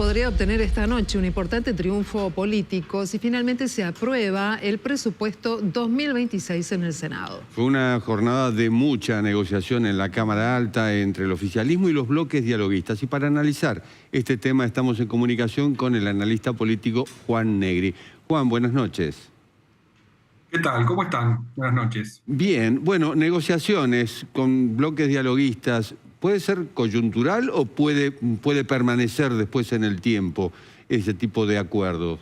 podría obtener esta noche un importante triunfo político si finalmente se aprueba el presupuesto 2026 en el Senado. Fue una jornada de mucha negociación en la Cámara Alta entre el oficialismo y los bloques dialoguistas. Y para analizar este tema estamos en comunicación con el analista político Juan Negri. Juan, buenas noches. ¿Qué tal? ¿Cómo están? Buenas noches. Bien, bueno, negociaciones con bloques dialoguistas, ¿puede ser coyuntural o puede permanecer después en el tiempo ese tipo de acuerdos?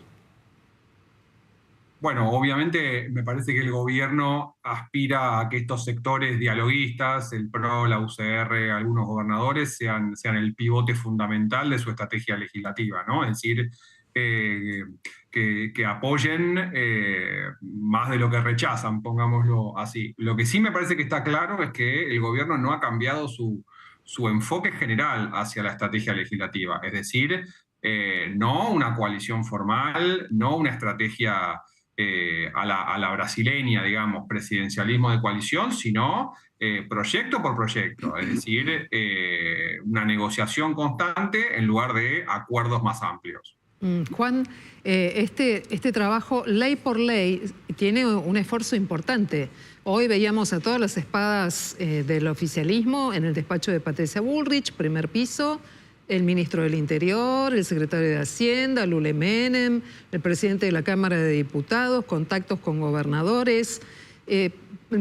Bueno, obviamente me parece que el gobierno aspira a que estos sectores dialoguistas, el PRO, la UCR, algunos gobernadores, sean el pivote fundamental de su estrategia legislativa, ¿no? Es decir, que apoyen más de lo que rechazan, pongámoslo así. Lo que sí me parece que está claro es que el gobierno no ha cambiado su enfoque general hacia la estrategia legislativa, es decir, no una coalición formal, no una estrategia a la brasileña, digamos, presidencialismo de coalición, sino proyecto por proyecto, es decir, una negociación constante en lugar de acuerdos más amplios. Juan, este trabajo ley por ley tiene un esfuerzo importante. Hoy veíamos a todas las espadas del oficialismo en el despacho de Patricia Bullrich, primer piso, el ministro del Interior, el secretario de Hacienda, Lule Menem, el presidente de la Cámara de Diputados, contactos con gobernadores.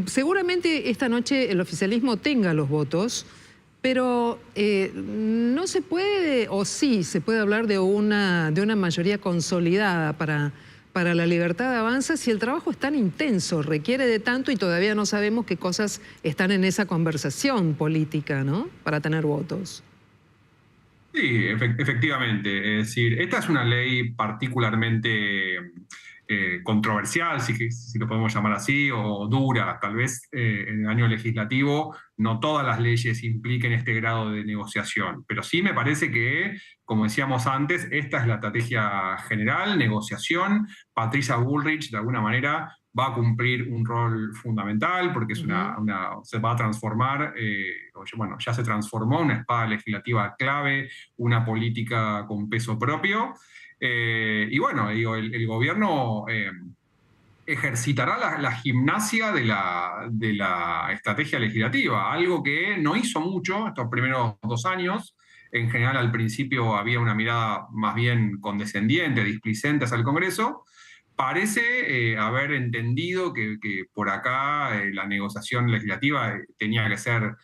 Seguramente esta noche el oficialismo tenga los votos, pero no se puede, o sí, se puede hablar de una mayoría consolidada para la libertad de avanza si el trabajo es tan intenso, requiere de tanto y todavía no sabemos qué cosas están en esa conversación política, ¿no? Para tener votos. Sí, efectivamente. Es decir, esta es una ley particularmente controversial, si lo podemos llamar así, o dura. Tal vez en el año legislativo no todas las leyes impliquen este grado de negociación, pero sí me parece que, como decíamos antes, esta es la estrategia general, negociación. Patricia Bullrich, de alguna manera, va a cumplir un rol fundamental porque es se va a transformar, bueno, ya se transformó una espada legislativa clave, una política con peso propio. Y bueno, digo, el gobierno ejercitará la gimnasia de la estrategia legislativa, algo que no hizo mucho estos primeros 2 años. En general, al principio había una mirada más bien condescendiente, displicente hacia el Congreso. Parece haber entendido que por acá la negociación legislativa tenía que ser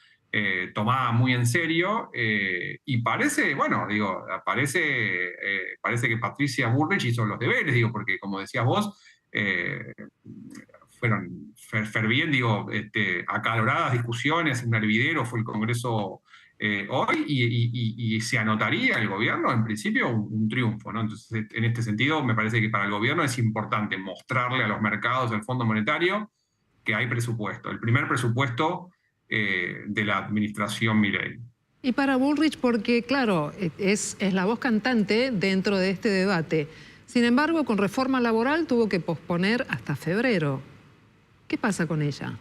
tomada muy en serio y parece, bueno, digo, parece que Patricia Bullrich hizo los deberes, digo, porque como decías vos, fueron fervientes, digo, acaloradas discusiones, un hervidero fue el Congreso hoy y se anotaría el gobierno, en principio, un triunfo, ¿no? Entonces, en este sentido, me parece que para el gobierno es importante mostrarle a los mercados del Fondo Monetario que hay presupuesto, el primer presupuesto de la administración Milei. Y para Bullrich, porque claro, es la voz cantante dentro de este debate. Sin embargo, con reforma laboral tuvo que posponer hasta febrero. ¿Qué pasa con ella?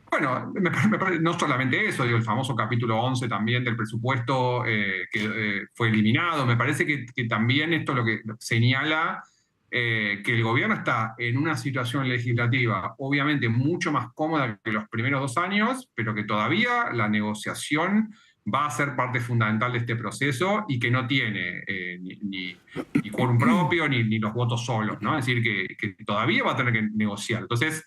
Bueno, me parece, no solamente eso, digo, el famoso capítulo 11 también del presupuesto que fue eliminado. Me parece que también esto lo que señala que el gobierno está en una situación legislativa obviamente mucho más cómoda que los primeros 2 años, pero que todavía la negociación va a ser parte fundamental de este proceso y que no tiene ni quórum propio ni los votos solos, ¿no? Es decir, que todavía va a tener que negociar. Entonces,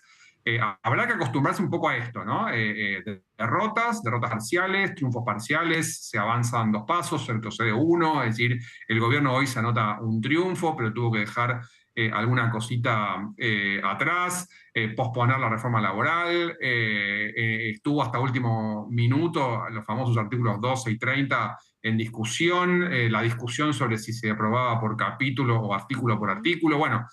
habrá que acostumbrarse un poco a esto, ¿no? Derrotas parciales, triunfos parciales, se avanzan 2 pasos, se retrocede 1, es decir, el gobierno hoy se anota un triunfo, pero tuvo que dejar alguna cosita atrás, posponer la reforma laboral, estuvo hasta último minuto los famosos artículos 12 y 30 en discusión, la discusión sobre si se aprobaba por capítulo o artículo por artículo, bueno.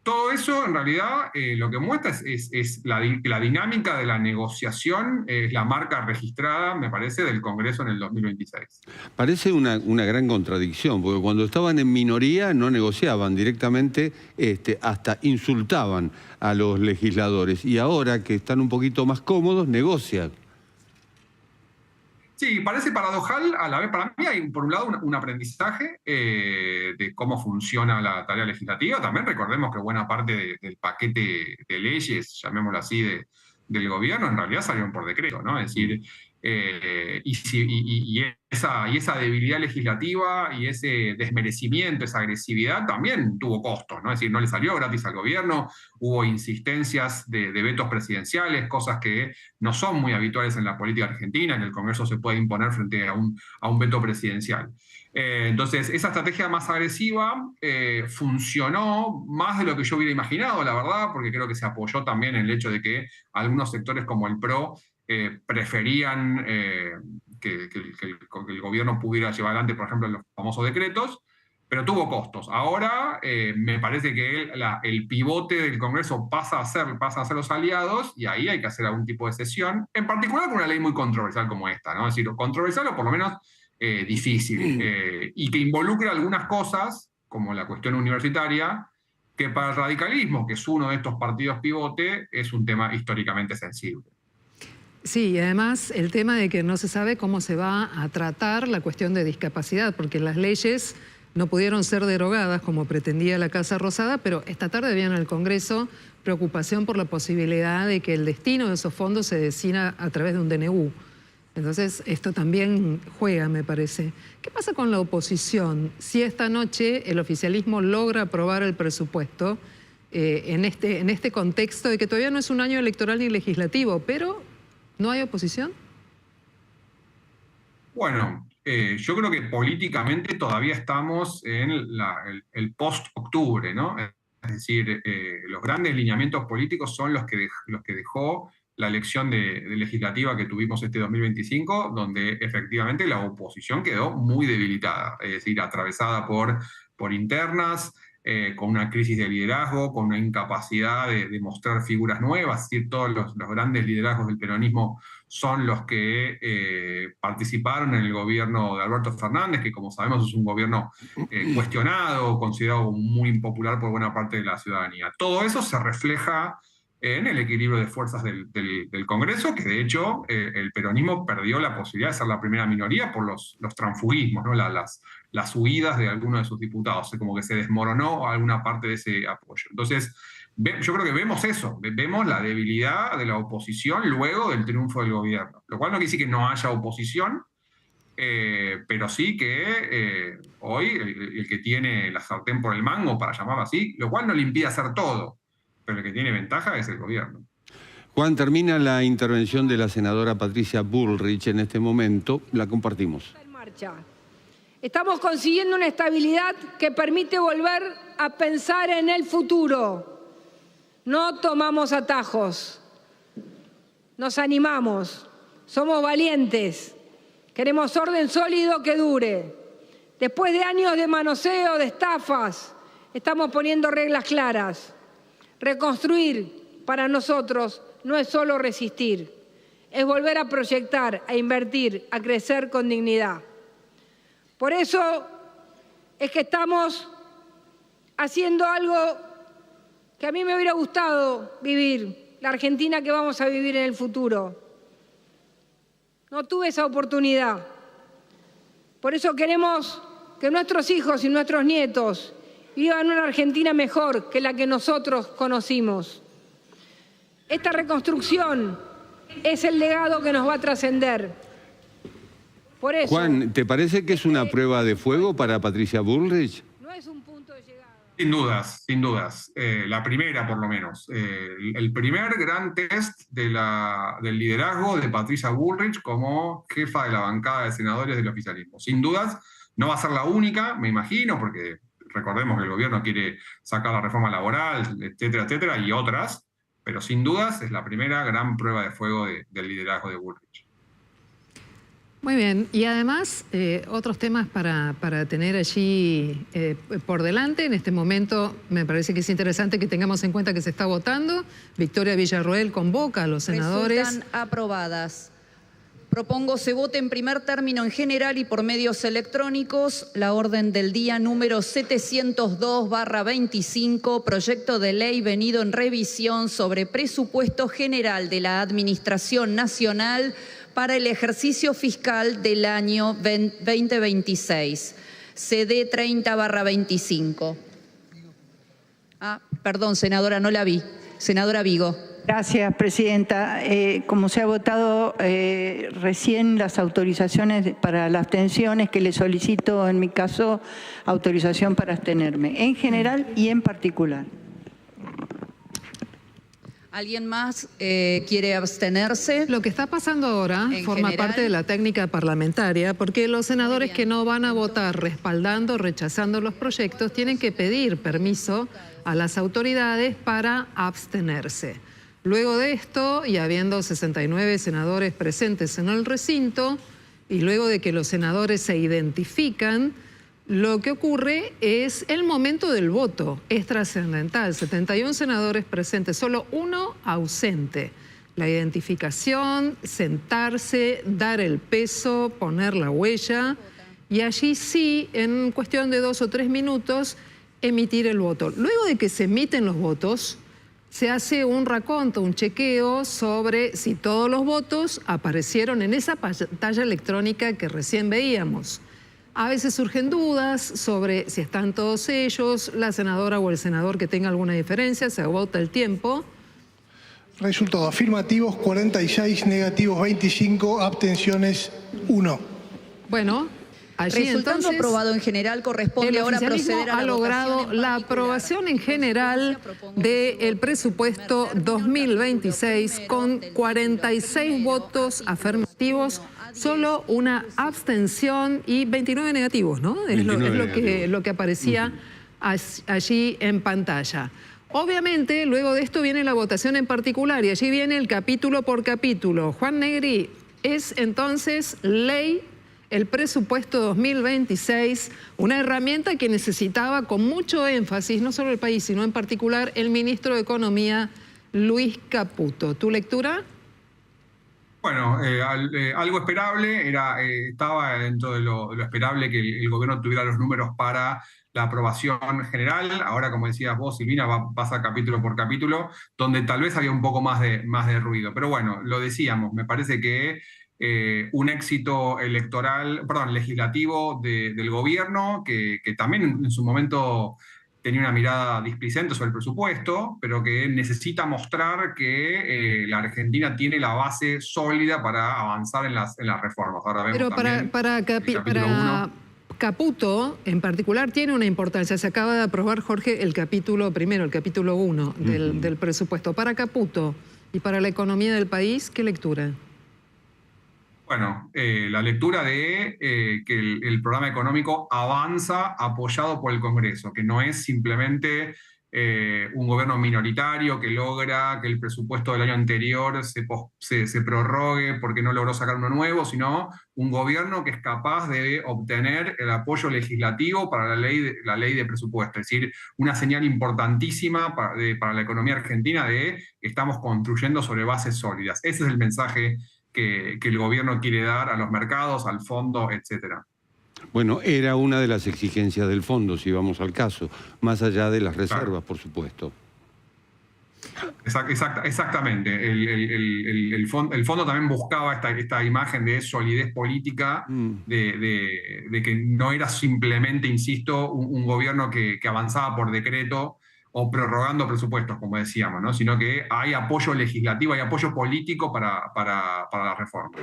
Todo eso, en realidad, lo que muestra es la dinámica de la negociación, es la marca registrada, me parece, del Congreso en el 2026. Parece una gran contradicción, porque cuando estaban en minoría no negociaban directamente, hasta insultaban a los legisladores, y ahora que están un poquito más cómodos, negocian. Sí, parece paradojal a la vez. Para mí hay, por un lado, un aprendizaje de cómo funciona la tarea legislativa. También recordemos que buena parte del paquete de leyes, llamémoslo así, del gobierno, en realidad salieron por decreto, ¿no? Es decir, esa debilidad legislativa y ese desmerecimiento, esa agresividad también tuvo costos, ¿no? Es decir, no le salió gratis al gobierno, hubo insistencias de vetos presidenciales, cosas que no son muy habituales en la política argentina, en el Congreso se puede imponer frente a un veto presidencial. Entonces, esa estrategia más agresiva funcionó más de lo que yo hubiera imaginado, la verdad, porque creo que se apoyó también en el hecho de que algunos sectores como el PRO preferían que el gobierno pudiera llevar adelante, por ejemplo, los famosos decretos, pero tuvo costos. Ahora me parece que el pivote del Congreso pasa a ser los aliados y ahí hay que hacer algún tipo de sesión, en particular con una ley muy controversial como esta, ¿no? Es decir, controversial o por lo menos difícil, y que involucra algunas cosas, como la cuestión universitaria, que para el radicalismo, que es uno de estos partidos pivote, es un tema históricamente sensible. Sí, y además el tema de que no se sabe cómo se va a tratar la cuestión de discapacidad, porque las leyes no pudieron ser derogadas como pretendía la Casa Rosada, pero esta tarde había en el Congreso preocupación por la posibilidad de que el destino de esos fondos se decida a través de un DNU. Entonces, esto también juega, me parece. ¿Qué pasa con la oposición? Si esta noche el oficialismo logra aprobar el presupuesto en este contexto de que todavía no es un año electoral ni legislativo, pero ¿no hay oposición? Bueno, yo creo que políticamente todavía estamos en el post-octubre, ¿no? Es decir, los grandes lineamientos políticos son los que dejó la elección de legislativa que tuvimos este 2025, donde efectivamente la oposición quedó muy debilitada, es decir, atravesada por internas, con una crisis de liderazgo, con una incapacidad de mostrar figuras nuevas, es decir, todos los grandes liderazgos del peronismo son los que participaron en el gobierno de Alberto Fernández, que como sabemos es un gobierno cuestionado, considerado muy impopular por buena parte de la ciudadanía. Todo eso se refleja en el equilibrio de fuerzas del Congreso, que de hecho el peronismo perdió la posibilidad de ser la primera minoría por los transfugismos, ¿no? las huidas de algunos de sus diputados, como que se desmoronó alguna parte de ese apoyo. Entonces, yo creo que vemos eso, vemos la debilidad de la oposición luego del triunfo del gobierno, lo cual no quiere decir que no haya oposición, pero sí que hoy el que tiene la sartén por el mango, para llamarlo así, lo cual no le impide hacer todo, pero el que tiene ventaja es el gobierno. Juan, termina la intervención de la senadora Patricia Bullrich en este momento, la compartimos. En marcha. Estamos consiguiendo una estabilidad que permite volver a pensar en el futuro. No tomamos atajos, nos animamos, somos valientes, queremos orden sólido que dure. Después de años de manoseo, de estafas, estamos poniendo reglas claras. Reconstruir para nosotros no es solo resistir, es volver a proyectar, a invertir, a crecer con dignidad. Por eso es que estamos haciendo algo que a mí me hubiera gustado vivir, la Argentina que vamos a vivir en el futuro. No tuve esa oportunidad. Por eso queremos que nuestros hijos y nuestros nietos vivan una Argentina mejor que la que nosotros conocimos. Esta reconstrucción es el legado que nos va a trascender. Por eso, Juan, ¿te parece que es una prueba de fuego para Patricia Bullrich? no es un punto de llegada. Sin dudas, sin dudas. La primera, por lo menos. El primer gran test del liderazgo de Patricia Bullrich como jefa de la bancada de senadores del oficialismo. Sin dudas, no va a ser la única, me imagino, porque recordemos que el gobierno quiere sacar la reforma laboral, etcétera, etcétera, y otras, pero sin dudas es la primera gran prueba de fuego del liderazgo de Bullrich. Muy bien, y además otros temas para tener allí por delante. En este momento me parece que es interesante que tengamos en cuenta que se está votando. Victoria Villarroel convoca a los senadores. Resultan aprobadas. Propongo se vote en primer término en general y por medios electrónicos la orden del día número 702/25, proyecto de ley venido en revisión sobre presupuesto general de la Administración Nacional para el ejercicio fiscal del año 2026. CD 30/25. Perdón, senadora, no la vi. Senadora Vigo. Gracias, presidenta. Como se ha votado recién las autorizaciones para las abstenciones, que le solicito, en mi caso, autorización para abstenerme, en general y en particular. ¿Alguien más quiere abstenerse? Lo que está pasando ahora forma general, parte de la técnica parlamentaria, porque los senadores que no van a votar respaldando o rechazando los proyectos tienen que pedir permiso a las autoridades para abstenerse. Luego de esto, y habiendo 69 senadores presentes en el recinto, y luego de que los senadores se identifican, lo que ocurre es el momento del voto. Es trascendental. 71 senadores presentes, solo uno ausente. La identificación, sentarse, dar el peso, poner la huella, y allí sí, en cuestión de 2 o 3 minutos, emitir el voto. Luego de que se emiten los votos, se hace un raconto, un chequeo sobre si todos los votos aparecieron en esa pantalla electrónica que recién veíamos. A veces surgen dudas sobre si están todos ellos, la senadora o el senador que tenga alguna diferencia, se agota el tiempo. Resultado: afirmativos 46, negativos 25, abstenciones 1. Bueno, allí Resultando entonces aprobado en general, corresponde el ahora oficialismo proceder a la ha logrado votación en la particular. aprobación en general del presupuesto 2026 con 46 votos afirmativos, solo una abstención y 29 negativos, ¿no? Es lo que aparecía allí en pantalla. Obviamente, luego de esto viene la votación en particular y allí viene el capítulo por capítulo. Juan Negri, es entonces ley el presupuesto 2026, una herramienta que necesitaba con mucho énfasis, no solo el país, sino en particular el ministro de Economía, Luis Caputo. ¿Tu lectura? Bueno, algo esperable, estaba dentro de lo esperable que el gobierno tuviera los números para la aprobación general. Ahora, como decías vos, Silvina, pasa capítulo por capítulo, donde tal vez había un poco más de ruido. Pero bueno, lo decíamos, me parece que un éxito legislativo del gobierno, que también en su momento tenía una mirada displicente sobre el presupuesto, pero que necesita mostrar que la Argentina tiene la base sólida para avanzar en las reformas. Ahora vemos Pero también para el capítulo 1. Caputo, en particular, tiene una importancia. Se acaba de aprobar, Jorge, el capítulo 1 del presupuesto. Para Caputo y para la economía del país, ¿qué lectura? Bueno, la lectura de que el programa económico avanza apoyado por el Congreso, que no es simplemente un gobierno minoritario que logra que el presupuesto del año anterior se prorrogue porque no logró sacar uno nuevo, sino un gobierno que es capaz de obtener el apoyo legislativo para la ley de presupuesto. Es decir, una señal importantísima para la economía argentina de que estamos construyendo sobre bases sólidas. Ese es el mensaje que el gobierno quiere dar a los mercados, al fondo, etcétera. Bueno, era una de las exigencias del fondo, si vamos al caso, más allá de las reservas, Claro. por supuesto. Exactamente. El fondo también buscaba esta imagen de solidez política, de que no era simplemente, insisto, un gobierno que avanzaba por decreto o prorrogando presupuestos, como decíamos, ¿no? Sino que hay apoyo legislativo, hay apoyo político para las reformas.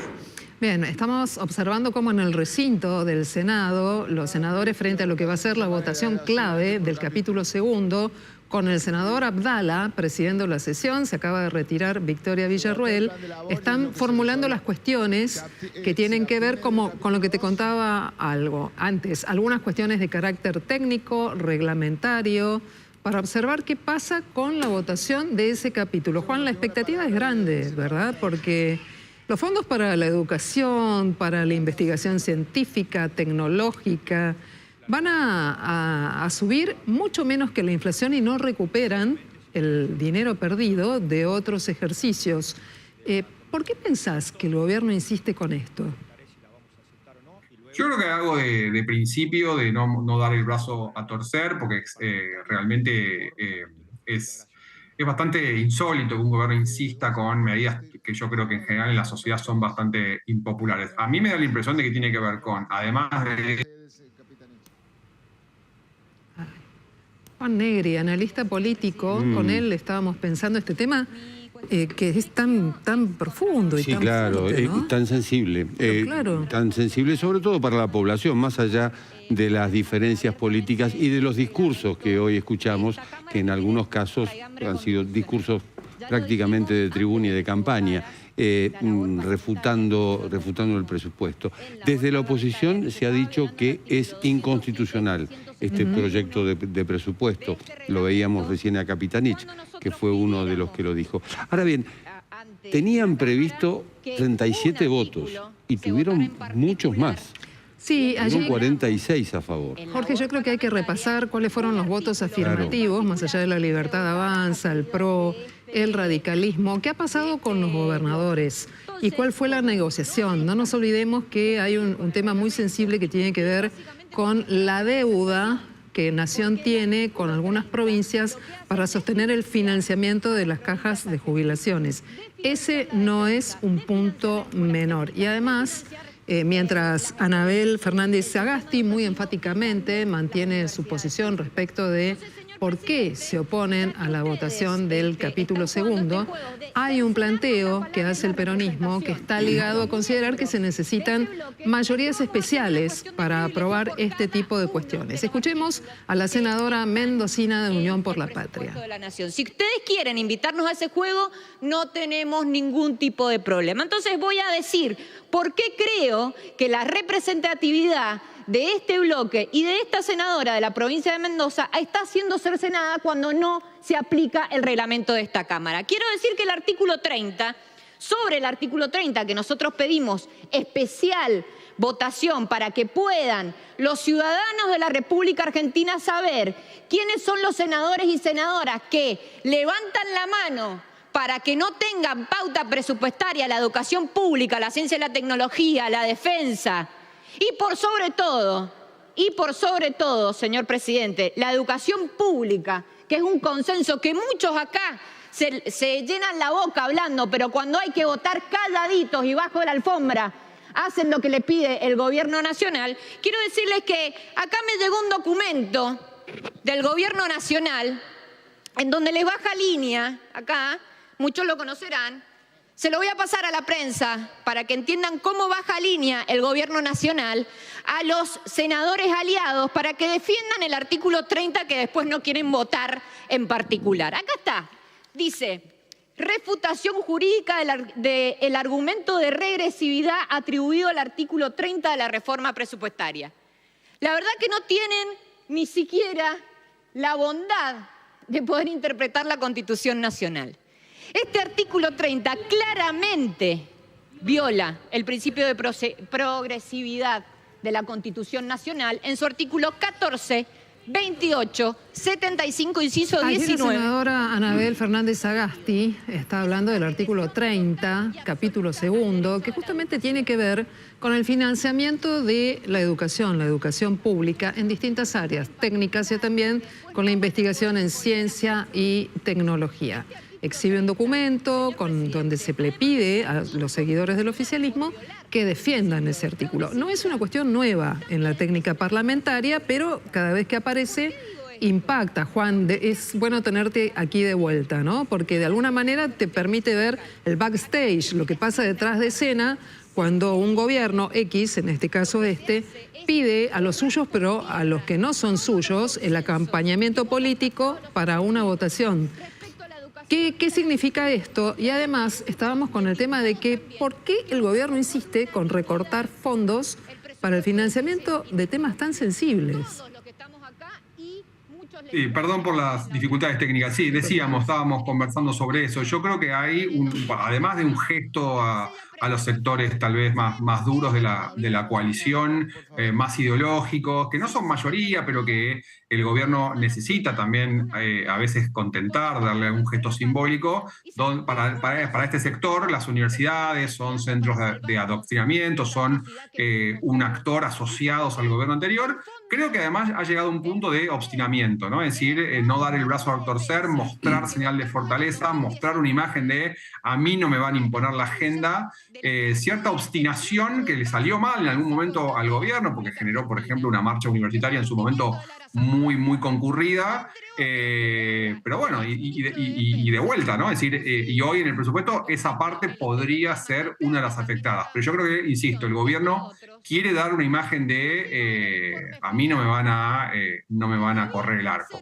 Bien, estamos observando cómo en el recinto del Senado, los senadores, frente a lo que va a ser la votación clave del capítulo 2, con el senador Abdala presidiendo la sesión, se acaba de retirar Victoria Villarruel, están formulando las cuestiones que tienen que ver con lo que te contaba antes, algunas cuestiones de carácter técnico, reglamentario, para observar qué pasa con la votación de ese capítulo. Juan, la expectativa es grande, ¿verdad? Porque los fondos para la educación, para la investigación científica, tecnológica, van a subir mucho menos que la inflación y no recuperan el dinero perdido de otros ejercicios. ¿Por qué pensás que el gobierno insiste con esto? Yo creo que hay algo de principio, de no dar el brazo a torcer, porque realmente es es bastante insólito que un gobierno insista con medidas que yo creo que en general en la sociedad son bastante impopulares. A mí me da la impresión de que tiene que ver con, además de... Juan Negri, analista político, con él estábamos pensando este tema que es tan profundo y sí, tan claro, fuerte, ¿no? tan sensible. Claro. Tan sensible sobre todo para la población, más allá de las diferencias políticas y de los discursos que hoy escuchamos, que en algunos casos han sido discursos prácticamente de tribuna y de campaña, refutando el presupuesto. Desde la oposición se ha dicho que es inconstitucional este proyecto de presupuesto. Lo veíamos recién a Capitanich, que fue uno de los que lo dijo. Ahora bien, tenían previsto 37 votos y tuvieron muchos más. Sí, allí, 46 a favor. Jorge, yo creo que hay que repasar cuáles fueron los votos afirmativos, más allá de la Libertad Avanza, el PRO, el radicalismo. ¿Qué ha pasado con los gobernadores? ¿Y cuál fue la negociación? No nos olvidemos que hay un tema muy sensible que tiene que ver con la deuda que Nación tiene con algunas provincias para sostener el financiamiento de las cajas de jubilaciones. Ese no es un punto menor. Y además, mientras Anabel Fernández Sagasti muy enfáticamente mantiene su posición respecto de por qué se oponen a la votación del capítulo segundo, hay un planteo que hace el peronismo que está ligado a considerar que se necesitan mayorías especiales para aprobar este tipo de cuestiones. Escuchemos a la senadora mendocina de Unión por la Patria. Si ustedes quieren invitarnos a ese juego, no tenemos ningún tipo de problema. Entonces voy a decir por qué creo que la representatividad de este bloque y de esta senadora de la provincia de Mendoza está siendo cercenada cuando no se aplica el reglamento de esta Cámara. Quiero decir que el artículo 30, sobre el artículo 30 que nosotros pedimos especial votación para que puedan los ciudadanos de la República Argentina saber quiénes son los senadores y senadoras que levantan la mano para que no tengan pauta presupuestaria la educación pública, la ciencia y la tecnología, la defensa. Y por sobre todo, señor presidente, la educación pública, que es un consenso que muchos acá se llenan la boca hablando, pero cuando hay que votar calladitos y bajo la alfombra, hacen lo que le pide el gobierno nacional. Quiero decirles que acá me llegó un documento del gobierno nacional en donde les baja línea, acá, muchos lo conocerán. Se lo voy a pasar a la prensa para que entiendan cómo baja línea el gobierno nacional a los senadores aliados para que defiendan el artículo 30 que después no quieren votar en particular. Acá está, dice, refutación jurídica del argumento de regresividad atribuido al artículo 30 de la reforma presupuestaria. La verdad que no tienen ni siquiera la bondad de poder interpretar la Constitución Nacional. Este artículo 30 claramente viola el principio de progresividad de la Constitución Nacional en su artículo 14, 28, 75, inciso 19. Ayer la senadora Anabel Fernández Sagasti está hablando del artículo 30, capítulo segundo, que justamente tiene que ver con el financiamiento de la educación pública en distintas áreas técnicas y también con la investigación en ciencia y tecnología. Exhibe un documento donde se le pide a los seguidores del oficialismo que defiendan ese artículo. No es una cuestión nueva en la técnica parlamentaria, pero cada vez que aparece impacta. Juan, es bueno tenerte aquí de vuelta, ¿no? Porque de alguna manera te permite ver el backstage, lo que pasa detrás de escena cuando un gobierno X, en este caso pide a los suyos, pero a los que no son suyos, el acompañamiento político para una votación. ¿Qué significa esto? Y además estábamos con el tema de que ¿por qué el gobierno insiste con recortar fondos para el financiamiento de temas tan sensibles? Sí, perdón por las dificultades técnicas. Sí, estábamos conversando sobre eso. Yo creo que hay, además de un gesto a los sectores tal vez más duros de la coalición, más ideológicos, que no son mayoría, pero que el gobierno necesita también a veces contentar, darle algún gesto simbólico. Para este sector, las universidades son centros de adoctrinamiento, son un actor asociados al gobierno anterior, creo que además ha llegado a un punto de obstinamiento, ¿no? Es decir, no dar el brazo a torcer, mostrar señal de fortaleza, mostrar una imagen de a mí no me van a imponer la agenda, cierta obstinación que le salió mal en algún momento al gobierno, porque generó, por ejemplo, una marcha universitaria en su momento muy, muy concurrida, pero bueno, y de vuelta, ¿no? Es decir, y hoy en el presupuesto esa parte podría ser una de las afectadas. Pero yo creo que, insisto, el gobierno quiere dar una imagen de a mí no me van a correr el arco.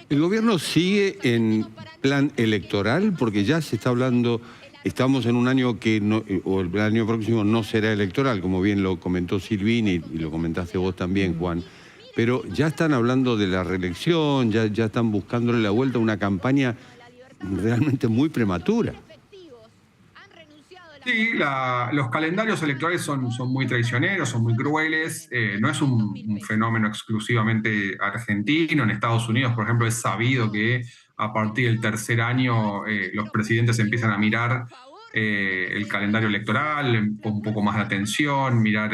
¿El gobierno sigue en plan electoral? Porque ya se está hablando, estamos en un año que no, o el año próximo no será electoral, como bien lo comentó Silvini y lo comentaste vos también, Juan. Pero ya están hablando de la reelección, ya están buscándole la vuelta a una campaña realmente muy prematura. Sí, los calendarios electorales son muy traicioneros, son muy crueles. No es un fenómeno exclusivamente argentino. En Estados Unidos, por ejemplo, es sabido que a partir del tercer año los presidentes empiezan a mirar el calendario electoral con un poco más de atención, mirar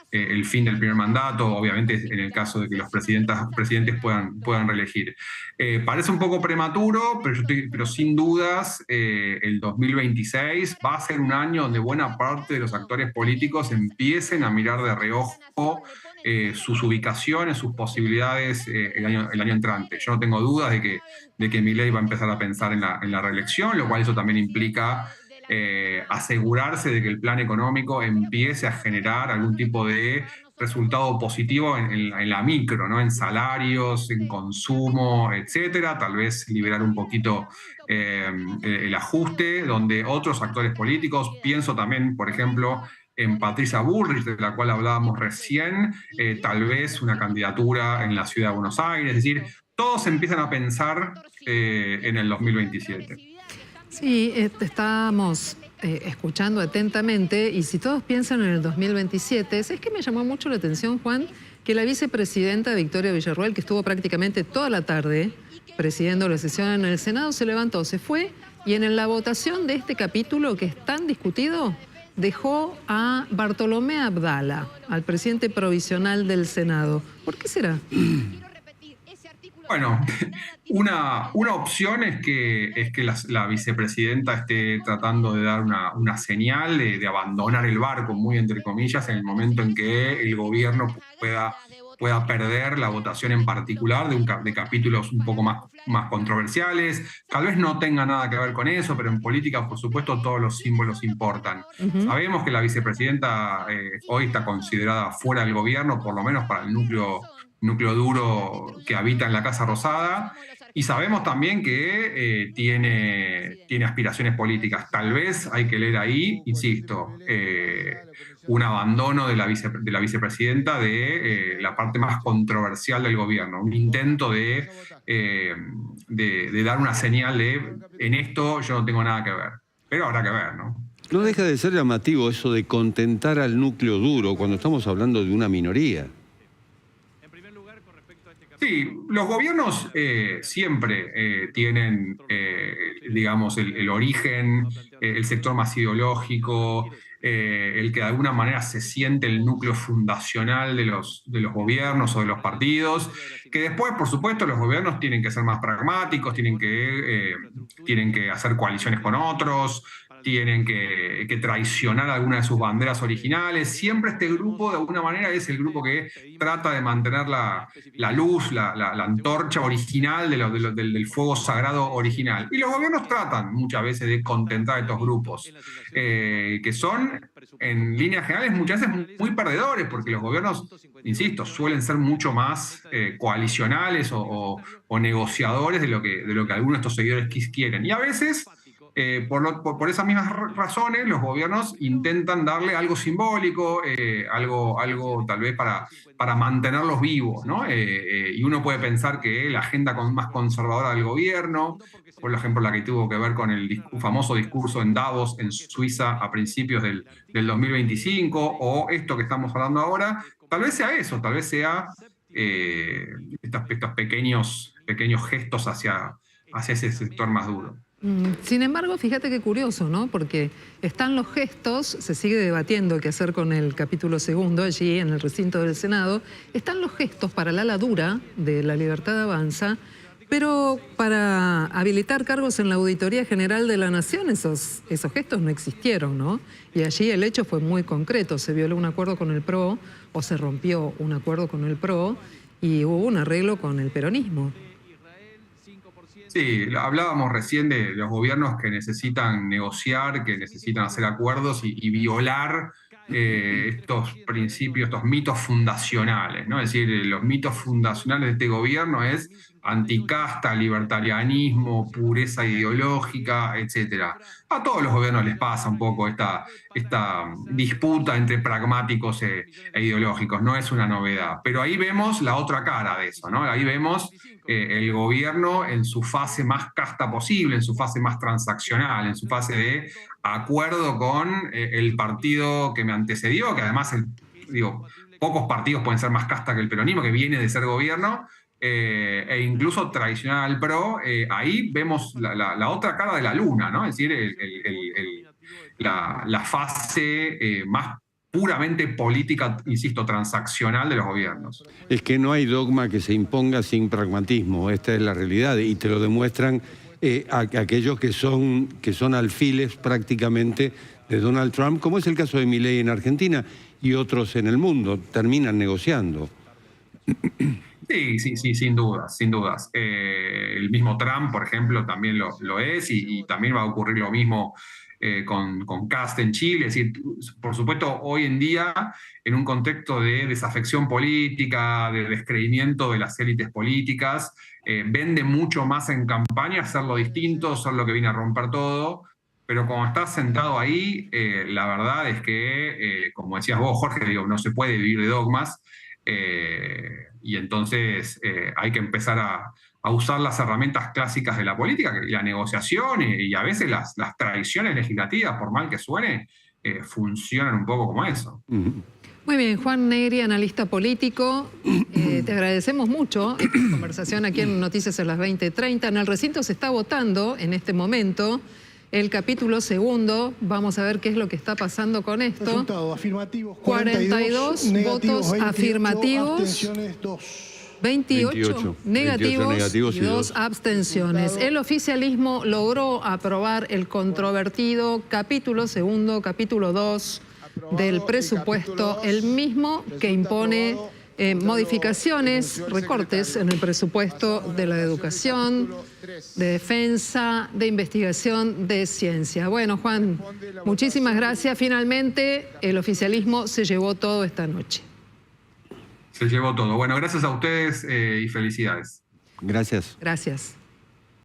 el fin del primer mandato, obviamente en el caso de que los presidentes puedan reelegir. Parece un poco prematuro, pero sin dudas el 2026 va a ser un año donde buena parte de los actores políticos empiecen a mirar de reojo sus ubicaciones, sus posibilidades el año entrante. Yo no tengo dudas de que Milei va a empezar a pensar en la reelección, lo cual eso también implica asegurarse de que el plan económico empiece a generar algún tipo de resultado positivo en la micro, ¿no? En salarios, en consumo, etcétera. Tal vez liberar un poquito el ajuste, donde otros actores políticos, pienso también, por ejemplo, en Patricia Bullrich, de la cual hablábamos recién, tal vez una candidatura en la ciudad de Buenos Aires. Es decir, todos empiezan a pensar en el 2027. Sí, estábamos escuchando atentamente y si todos piensan en el 2027, es que me llamó mucho la atención, Juan, que la vicepresidenta Victoria Villarruel, que estuvo prácticamente toda la tarde presidiendo la sesión en el Senado, se levantó, se fue y en la votación de este capítulo que es tan discutido, dejó a Bartolomé Abdala, al presidente provisional del Senado. ¿Por qué será? Bueno, una opción es que la vicepresidenta esté tratando de dar una señal de abandonar el barco, muy entre comillas, en el momento en que el gobierno pueda perder la votación en particular de capítulos un poco más controversiales. Tal vez no tenga nada que ver con eso, pero en política, por supuesto, todos los símbolos importan. Sabemos que la vicepresidenta hoy está considerada fuera del gobierno, por lo menos para el núcleo duro que habita en la Casa Rosada, y sabemos también que tiene aspiraciones políticas. Tal vez hay que leer ahí, insisto, un abandono de la vicepresidenta de la parte más controversial del gobierno, un intento de dar una señal de en esto yo no tengo nada que ver, pero habrá que ver, ¿no? No deja de ser llamativo eso de contentar al núcleo duro cuando estamos hablando de una minoría. Sí, los gobiernos siempre tienen, digamos, el origen, el sector más ideológico, el que de alguna manera se siente el núcleo fundacional de los gobiernos o de los partidos, que después, por supuesto, los gobiernos tienen que ser más pragmáticos, tienen que hacer coaliciones con otros, tienen que traicionar alguna de sus banderas originales. Siempre este grupo, de alguna manera, es el grupo que trata de mantener la luz, la antorcha original del fuego sagrado original. Y los gobiernos tratan muchas veces de contentar a estos grupos, que son, en líneas generales, muchas veces muy perdedores, porque los gobiernos, insisto, suelen ser mucho más coalicionales o negociadores de lo que algunos de estos seguidores quieren. Y a veces, por esas mismas razones, los gobiernos intentan darle algo simbólico, algo tal vez para mantenerlos vivos, ¿no? Y uno puede pensar que la agenda más conservadora del gobierno, por ejemplo la que tuvo que ver con el famoso discurso en Davos, en Suiza, a principios del 2025, o esto que estamos hablando ahora, tal vez sea eso, tal vez sea estos pequeños gestos hacia ese sector más duro. Sin embargo, fíjate qué curioso, ¿no? Porque están los gestos, se sigue debatiendo qué hacer con el capítulo segundo allí en el recinto del Senado, están los gestos para la ala dura de La Libertad Avanza, pero para habilitar cargos en la Auditoría General de la Nación esos gestos no existieron, ¿no? Y allí el hecho fue muy concreto, se violó un acuerdo con el PRO o se rompió un acuerdo con el PRO y hubo un arreglo con el peronismo. Sí, hablábamos recién de los gobiernos que necesitan negociar, que necesitan hacer acuerdos y violar estos principios, estos mitos fundacionales, ¿no? Es decir, los mitos fundacionales de este gobierno es anticasta, libertarianismo, pureza ideológica, etc. A todos los gobiernos les pasa un poco esta disputa entre pragmáticos e ideológicos, no es una novedad. Pero ahí vemos la otra cara de eso, ¿no? Ahí vemos el gobierno en su fase más casta posible, en su fase más transaccional, en su fase de acuerdo con el partido que me antecedió, que además, pocos partidos pueden ser más casta que el peronismo, que viene de ser gobierno, e incluso tradicional al PRO. Ahí vemos la otra cara de la luna, ¿no? Es decir, la fase más puramente política, insisto, transaccional de los gobiernos. Es que no hay dogma que se imponga sin pragmatismo, esta es la realidad, y te lo demuestran aquellos que son alfiles prácticamente de Donald Trump, como es el caso de Milei en Argentina y otros en el mundo, terminan negociando. Sí, sin dudas, sin dudas. El mismo Trump, por ejemplo, también lo es y también va a ocurrir lo mismo con Kast en Chile. Es decir, por supuesto, hoy en día, en un contexto de desafección política, de descreimiento de las élites políticas, vende mucho más en campaña hacerlo distinto, ser lo que viene a romper todo. Pero cuando estás sentado ahí, la verdad es que, como decías vos, Jorge, no se puede vivir de dogmas. Y entonces hay que empezar a usar las herramientas clásicas de la política, la negociación y a veces las tradiciones legislativas, por mal que suene, funcionan un poco como eso. Muy bien, Juan Negri, analista político, te agradecemos mucho esta conversación aquí en Noticias a las 20:30. En el recinto se está votando en este momento el capítulo segundo. Vamos a ver qué es lo que está pasando con esto. Resultado, afirmativos 42 votos afirmativos, abstenciones 2. 28 negativos y 2 abstenciones. El oficialismo logró aprobar el controvertido capítulo segundo, capítulo 2 del presupuesto, el mismo que impone modificaciones, recortes en el presupuesto de la educación, de defensa, de investigación, de ciencia. Bueno, Juan, muchísimas gracias. Finalmente, el oficialismo se llevó todo esta noche. Se llevó todo. Bueno, gracias a ustedes y felicidades. Gracias. Gracias.